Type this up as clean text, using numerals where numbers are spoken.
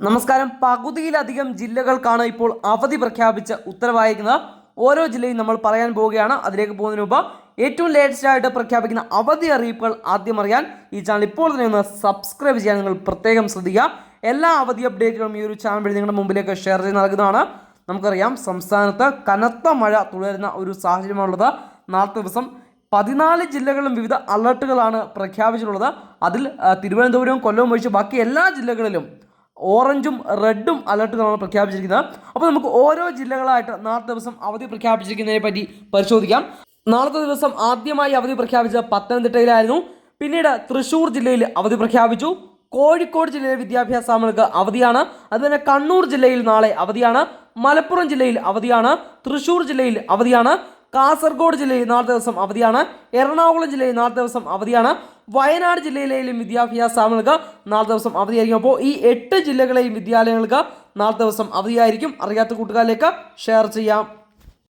നമസ്കാരം. പകുതിയിലധികം ജില്ലകൾക്കാണ് ഇപ്പോൾ അവധി പ്രഖ്യാപിച്ച് ഉത്തരവായിരിക്കുന്നത്. ഓരോ ജില്ലയും നമ്മൾ പറയാൻ പോവുകയാണ്. അതിലേക്ക് പോകുന്നതിന് മുമ്പ് ഏറ്റവും ലേറ്റസ്റ്റ് ആയിട്ട് പ്രഖ്യാപിക്കുന്ന അവധി അറിയിപ്പുകൾ ആദ്യം അറിയാൻ ഈ ചാനൽ ഇപ്പോൾ തന്നെ ഒന്ന് സബ്സ്ക്രൈബ് ചെയ്യാൻ നിങ്ങൾ പ്രത്യേകം ശ്രദ്ധിക്കുക. എല്ലാ അവധി അപ്ഡേറ്റുകളും ഈ ഒരു ചാനൽ വഴി നിങ്ങളുടെ മുമ്പിലേക്ക് ഷെയർ ചെയ്ത് നൽകുന്നതാണ്. നമുക്കറിയാം, സംസ്ഥാനത്ത് കനത്ത മഴ തുടരുന്ന ഒരു സാഹചര്യമാണുള്ളത്. നാളത്തെ ദിവസം 14 ജില്ലകളിലും വിവിധ അലർട്ടുകളാണ് പ്രഖ്യാപിച്ചിട്ടുള്ളത്. അതിൽ തിരുവനന്തപുരവും കൊല്ലവും ഒഴിച്ച് ബാക്കി എല്ലാ ജില്ലകളിലും ഓറഞ്ചും റെഡും അലർട്ടുകളാണ് പ്രഖ്യാപിച്ചിരിക്കുന്നത്. അപ്പോൾ നമുക്ക് ഓരോ ജില്ലകളായിട്ട് നാളത്തെ ദിവസം അവധി പ്രഖ്യാപിച്ചിരിക്കുന്നതിനെ പറ്റി പരിശോധിക്കാം. നാളത്തെ ദിവസം ആദ്യമായി അവധി പ്രഖ്യാപിച്ചത് പത്തനംതിട്ടയിലായിരുന്നു. പിന്നീട് തൃശ്ശൂർ ജില്ലയിൽ അവധി പ്രഖ്യാപിച്ചു. കോഴിക്കോട് ജില്ലയിലെ വിദ്യാഭ്യാസ സ്ഥാപനങ്ങൾക്ക് അവധിയാണ്. അതുപോലെ കണ്ണൂർ ജില്ലയിൽ നാളെ അവധിയാണ്. മലപ്പുറം ജില്ലയിൽ അവധിയാണ്. തൃശ്ശൂർ ജില്ലയിൽ അവധിയാണ്. കാസർഗോഡ് ജില്ലയിൽ നാളത്തെ ദിവസം അവധിയാണ്. എറണാകുളം ജില്ലയിൽ നാളത്തെ ദിവസം അവധിയാണ്. വയനാട് ജില്ലയിലെയും വിദ്യാഭ്യാസ സ്ഥാപനങ്ങൾക്ക് നാളത്തെ ദിവസം അവധിയായിരിക്കും. അപ്പോൾ ഈ 8 ജില്ലകളെയും വിദ്യാലയങ്ങൾക്ക് നാളത്തെ ദിവസം അവധിയായിരിക്കും. അറിയാത്ത കൂട്ടുകാരിലേക്ക് ഷെയർ ചെയ്യാം.